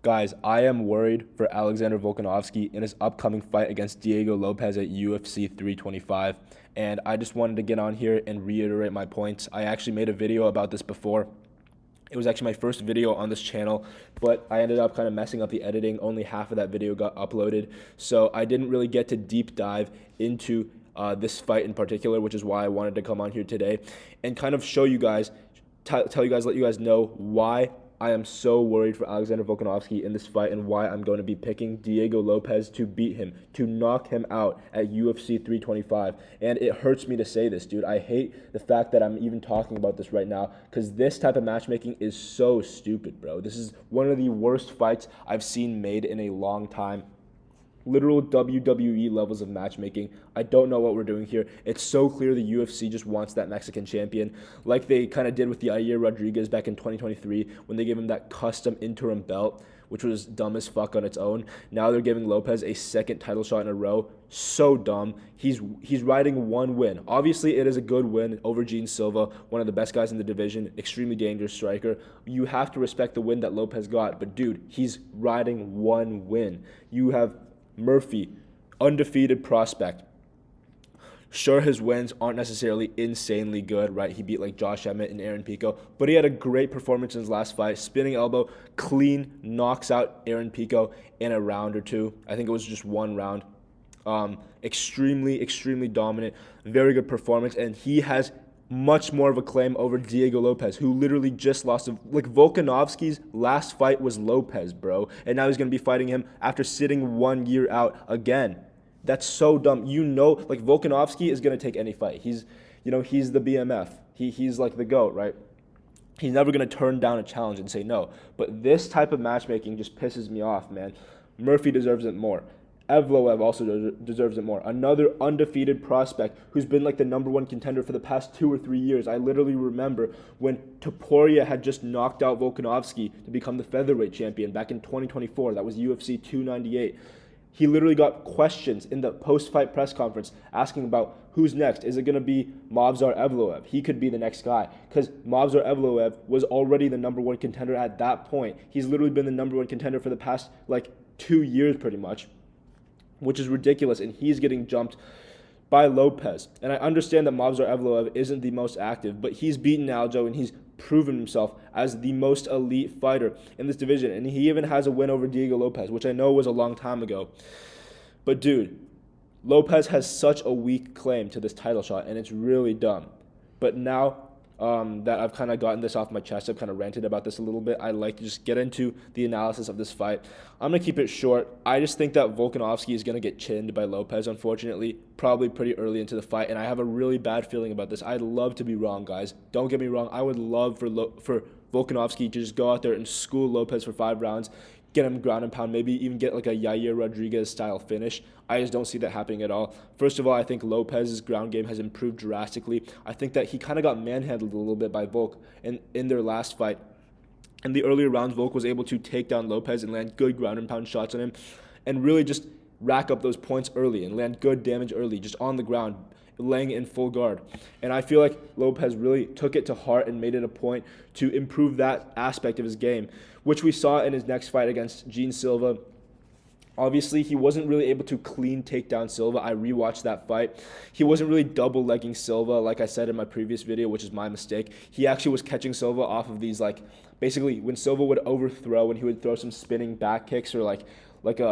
Guys, I am worried for Alexander Volkanovski in his upcoming fight against Diego Lopes at UFC 325. And I just wanted to get on here and reiterate my points. I actually made a video about this before. It was actually my first video on this channel, but I ended up kind of messing up the editing. Only half of that video got uploaded. So I didn't really get to deep dive into this fight in particular, which is why I wanted to come on here today and kind of show you guys, tell you guys, let you guys know why I am so worried for Alexander Volkanovski in this fight and why I'm going to be picking Diego Lopes to beat him, to knock him out at UFC 325. And it hurts me to say this, dude. I hate the fact that I'm even talking about this right now because this type of matchmaking is so stupid, bro. This is one of the worst fights I've seen made in a long time. Literal WWE levels of matchmaking. I don't know what we're doing here. It's so clear the UFC just wants that Mexican champion, like they kind of did with the Yair Rodriguez back in 2023 when they gave him that custom interim belt, which was dumb as fuck on its own. Now they're giving Lopes a second title shot in a row. So dumb. He's riding one win. Obviously, it is a good win over Gene Silva, one of the best guys in the division, extremely dangerous striker. You have to respect the win that Lopes got, but dude, he's riding one win. You have Murphy, undefeated prospect. Sure, his wins aren't necessarily insanely good, right? He beat like Josh Emmett and Aaron Pico, but he had a great performance in his last fight. Spinning elbow, clean, knocks out Aaron Pico in a round or two. I think it was just one round. Extremely dominant, very good performance, and he has much more of a claim over Diego Lopes, who literally just lost. Like, Volkanovski's last fight was Lopes, bro. And now he's going to be fighting him after sitting 1 year out again. That's so dumb. Like, Volkanovski is going to take any fight. He's the BMF. He's like the GOAT, right? He's never going to turn down a challenge and say no. But this type of matchmaking just pisses me off, man. Murphy deserves it more. Evloev also deserves it more. Another undefeated prospect who's been like the #1 contender for the past 2 or 3 years. I literally remember when Topuria had just knocked out Volkanovski to become the featherweight champion back in 2024. That was UFC 298. He literally got questions in the post-fight press conference asking about who's next. Is it going to be Movsar Evloev? He could be the next guy because Movsar Evloev was already the #1 contender at that point. He's literally been the #1 contender for the past 2 years pretty much, which is ridiculous, and he's getting jumped by Lopes. And I understand that Movsar Evloev isn't the most active, but he's beaten Aljo, and he's proven himself as the most elite fighter in this division. And he even has a win over Diego Lopes, which I know was a long time ago. But dude, Lopes has such a weak claim to this title shot, and it's really dumb. But now that I've kind of gotten this off my chest, I've kind of ranted about this a little bit, I'd like to just get into the analysis of this fight. I'm going to keep it short. I just think that Volkanovski is going to get chinned by Lopes, unfortunately, probably pretty early into the fight, and I have a really bad feeling about this. I'd love to be wrong, guys. Don't get me wrong. I would love for Volkanovski to just go out there and school Lopes for 5 rounds, get him ground and pound, maybe even get like a Yair Rodriguez style finish. I just don't see that happening at all. First of all, I think Lopes' ground game has improved drastically. I think that he kind of got manhandled a little bit by Volk in their last fight. In the earlier rounds, Volk was able to take down Lopes and land good ground and pound shots on him and really just rack up those points early and land good damage early, just on the ground, laying in full guard. And I feel like Lopes really took it to heart and made it a point to improve that aspect of his game, which we saw in his next fight against Gene Silva. Obviously, he wasn't really able to clean take down Silva. I rewatched that fight. He wasn't really double-legging Silva, like I said in my previous video, which is my mistake. He actually was catching Silva off of these, basically, when Silva would overthrow and he would throw some spinning back kicks, or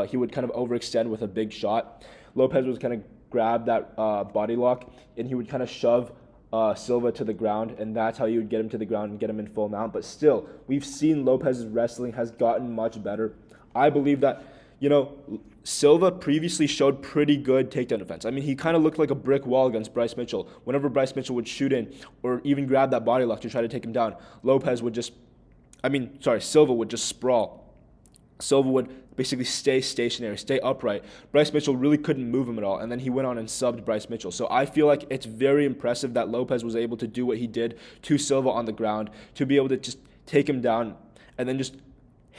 he would kind of overextend with a big shot. Lopes was kind of grab that body lock, and he would kind of shove Silva to the ground, and that's how you would get him to the ground and get him in full mount. But still, we've seen Lopes' wrestling has gotten much better. I believe that, Silva previously showed pretty good takedown defense. I mean, he kind of looked like a brick wall against Bryce Mitchell. Whenever Bryce Mitchell would shoot in or even grab that body lock to try to take him down, Silva would just sprawl. Silva would basically stay stationary, stay upright. Bryce Mitchell really couldn't move him at all, and then he went on and subbed Bryce Mitchell. So I feel like it's very impressive that Lopes was able to do what he did to Silva on the ground, to be able to just take him down and then just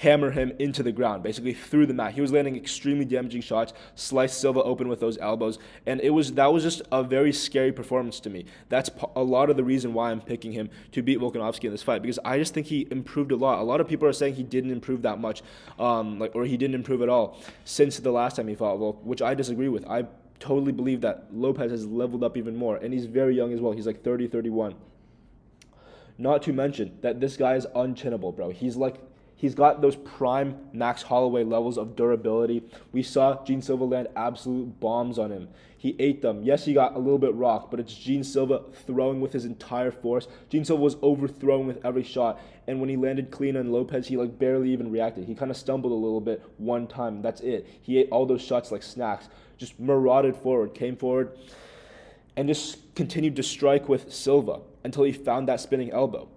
hammer him into the ground, basically through the mat. He was landing extremely damaging shots, sliced Silva open with those elbows, and that was just a very scary performance to me. That's a lot of the reason why I'm picking him to beat Volkanovski in this fight, because I just think he improved a lot. A lot of people are saying he didn't improve that much, or he didn't improve at all since the last time he fought Volk, which I disagree with. I totally believe that Lopes has leveled up even more, and he's very young as well. He's like 30, 31. Not to mention that this guy is unchinnable, bro. He's got those prime Max Holloway levels of durability. We saw Gene Silva land absolute bombs on him. He ate them. Yes, he got a little bit rocked, but it's Gene Silva throwing with his entire force. Gene Silva was overthrown with every shot, and when he landed clean on Lopes, he like barely even reacted. He kind of stumbled a little bit one time. That's it. He ate all those shots like snacks. Just marauded forward, came forward, and just continued to strike with Silva until he found that spinning elbow.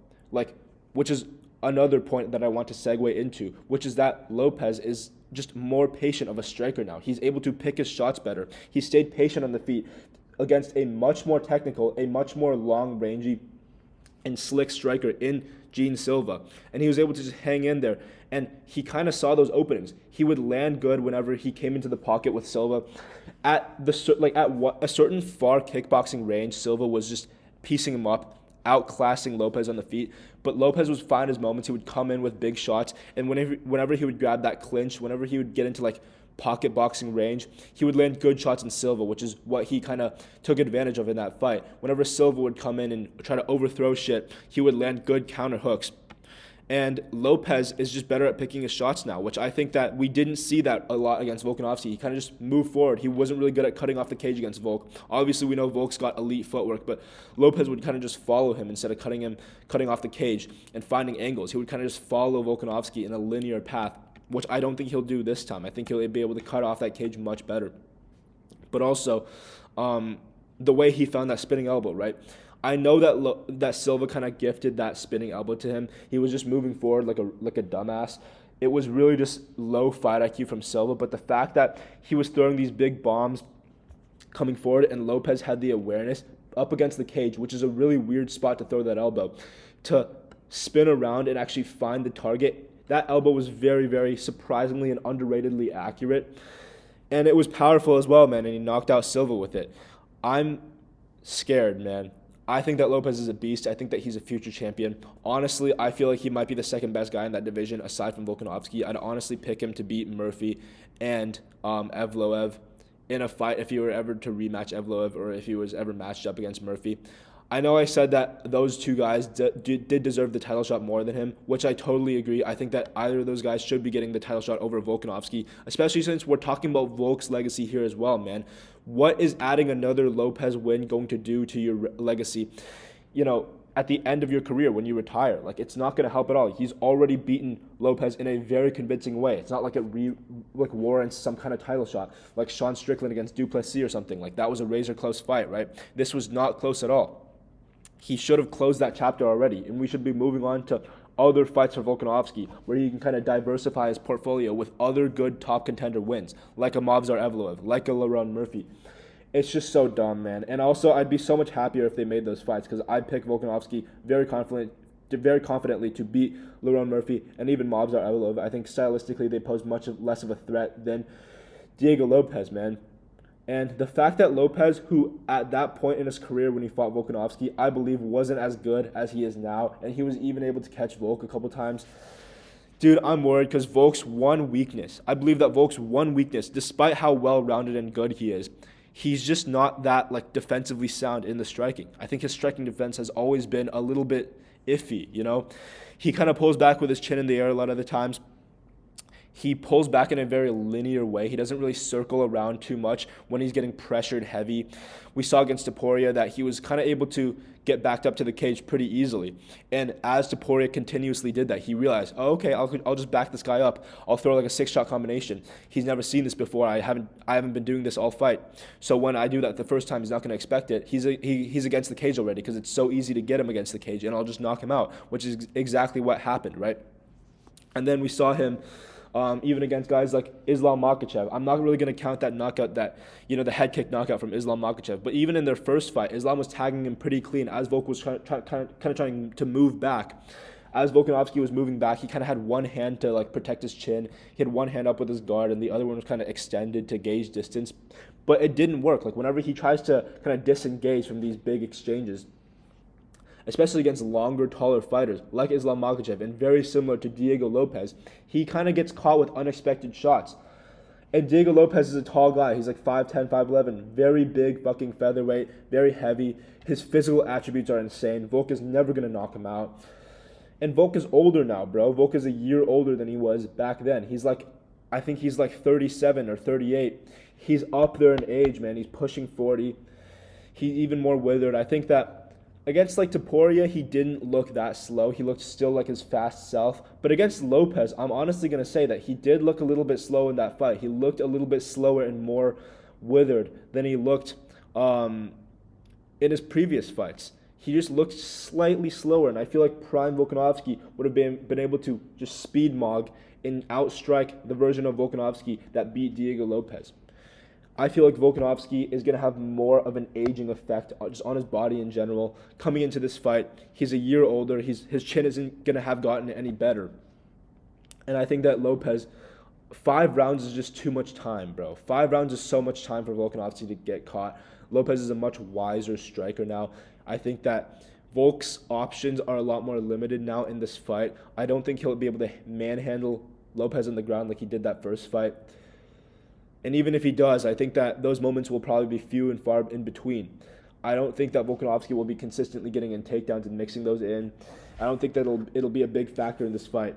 Which is another point that I want to segue into, which is that Lopes is just more patient of a striker now. He's able to pick his shots better. He stayed patient on the feet against a much more technical, a much more long-rangey and slick striker in Gene Silva. And he was able to just hang in there. And he kind of saw those openings. He would land good whenever he came into the pocket with Silva. At a certain far kickboxing range, Silva was just piecing him up, outclassing Lopes on the feet. But Lopes would find his moments. He would come in with big shots, and whenever he would grab that clinch, whenever he would get into like pocket boxing range, he would land good shots in Silva, which is what he kind of took advantage of in that fight. Whenever Silva would come in and try to overthrow shit, he would land good counter hooks. And Lopes is just better at picking his shots now, which I think that we didn't see that a lot against Volkanovski. He kind of just moved forward. He wasn't really good at cutting off the cage against Volk. Obviously, we know Volk's got elite footwork, but Lopes would kind of just follow him instead of cutting off the cage and finding angles. He would kind of just follow Volkanovski in a linear path, which I don't think he'll do this time. I think he'll be able to cut off that cage much better. But also, the way he found that spinning elbow, right? I know that Silva kind of gifted that spinning elbow to him. He was just moving forward like a dumbass. It was really just low fight IQ from Silva, but the fact that he was throwing these big bombs coming forward and Lopes had the awareness up against the cage, which is a really weird spot to throw that elbow, to spin around and actually find the target. That elbow was very, very surprisingly and underratedly accurate. And it was powerful as well, man, and he knocked out Silva with it. I'm scared, man. I think that Lopes is a beast. I think that he's a future champion. Honestly, I feel like he might be the second best guy in that division aside from Volkanovski. I'd honestly pick him to beat Murphy and Evloev in a fight if he were ever to rematch Evloev or if he was ever matched up against Murphy. I know I said that those two guys did deserve the title shot more than him, which I totally agree. I think that either of those guys should be getting the title shot over Volkanovski, especially since we're talking about Volk's legacy here as well, man. What is adding another Lopes win going to do to your legacy, at the end of your career when you retire? Like, it's not going to help at all. He's already beaten Lopes in a very convincing way. It's not like it warrants some kind of title shot, like Sean Strickland against Duplessis or something. Like, that was a razor-close fight, right? This was not close at all. He should have closed that chapter already, and we should be moving on to other fights for Volkanovski, where he can kind of diversify his portfolio with other good top contender wins, like a Movsar Evloev, like a Lerone Murphy. It's just so dumb, man. And also, I'd be so much happier if they made those fights, because I'd pick Volkanovski very confidently to beat Lerone Murphy and even Movsar Evloev. I think stylistically they pose much less of a threat than Diego Lopes, man. And the fact that Lopes, who at that point in his career when he fought Volkanovski, I believe wasn't as good as he is now, and he was even able to catch Volk a couple times. Dude, I'm worried because Volk's one weakness, despite how well-rounded and good he is, he's just not that defensively sound in the striking. I think his striking defense has always been a little bit iffy, He kind of pulls back with his chin in the air a lot of the times. He pulls back in a very linear way. He doesn't really circle around too much when he's getting pressured heavy. We saw against Topuria that he was kind of able to get backed up to the cage pretty easily. And as Topuria continuously did that, he realized, I'll just back this guy up. I'll throw like a 6-shot combination. He's never seen this before. I haven't been doing this all fight. So when I do that the first time, he's not going to expect it. He's against the cage already because it's so easy to get him against the cage, and I'll just knock him out, which is exactly what happened, right? And then we saw him even against guys like Islam Makhachev. I'm not really going to count that knockout, the head kick knockout from Islam Makhachev. But even in their first fight, Islam was tagging him pretty clean as Volk was kind of trying to move back. as Volkanovski was moving back, he kind of had one hand to like protect his chin. He had one hand up with his guard, and the other one was kind of extended to gauge distance. But it didn't work. Like whenever he tries to kind of disengage from these big exchanges, especially against longer, taller fighters like Islam Makhachev, and very similar to Diego Lopes, he kind of gets caught with unexpected shots. And Diego Lopes is a tall guy. He's like 5'10", 5'11", very big fucking featherweight, very heavy. His physical attributes are insane. Volk is never going to knock him out. And Volk is older now, bro. Volk is a year older than he was back then. I think he's like 37 or 38. He's up there in age, man. He's pushing 40. He's even more withered. I think that against like Topuria, he didn't look that slow. He looked still like his fast self. But against Lopes, I'm honestly going to say that he did look a little bit slow in that fight. He looked a little bit slower and more withered than he looked in his previous fights. He just looked slightly slower, and I feel like prime Volkanovski would have been able to just speed Mog and outstrike the version of Volkanovski that beat Diego Lopes. I feel like Volkanovski is going to have more of an aging effect just on his body in general. Coming into this fight, he's a year older. His chin isn't going to have gotten any better. And I think that Lopes, 5 rounds is just too much time, bro. 5 rounds is so much time for Volkanovski to get caught. Lopes is a much wiser striker now. I think that Volk's options are a lot more limited now in this fight. I don't think he'll be able to manhandle Lopes on the ground like he did that first fight. And even if he does, I think that those moments will probably be few and far in between. I don't think that Volkanovski will be consistently getting in takedowns and mixing those in. I don't think that it'll be a big factor in this fight.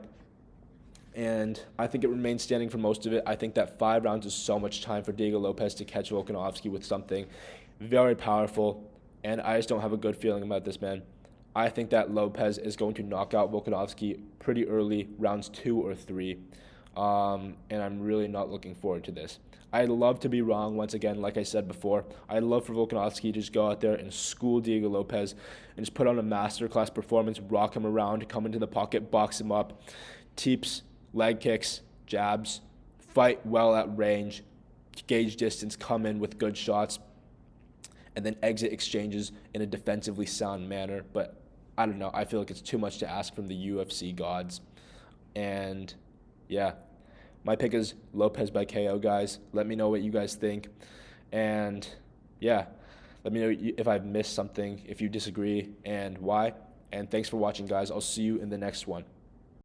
And I think it remains standing for most of it. I think that 5 rounds is so much time for Diego Lopes to catch Volkanovski with something very powerful. And I just don't have a good feeling about this, man. I think that Lopes is going to knock out Volkanovski pretty early, rounds 2 or 3. And I'm really not looking forward to this. I'd love to be wrong once again, like I said before. I'd love for Volkanovski to just go out there and school Diego Lopes and just put on a masterclass performance, rock him around, come into the pocket, box him up, teeps, leg kicks, jabs, fight well at range, gauge distance, come in with good shots, and then exit exchanges in a defensively sound manner. But I don't know. I feel like it's too much to ask from the UFC gods. And yeah. My pick is Lopes by KO, guys. Let me know what you guys think. And, yeah, let me know if I've missed something, if you disagree, and why. And thanks for watching, guys. I'll see you in the next one.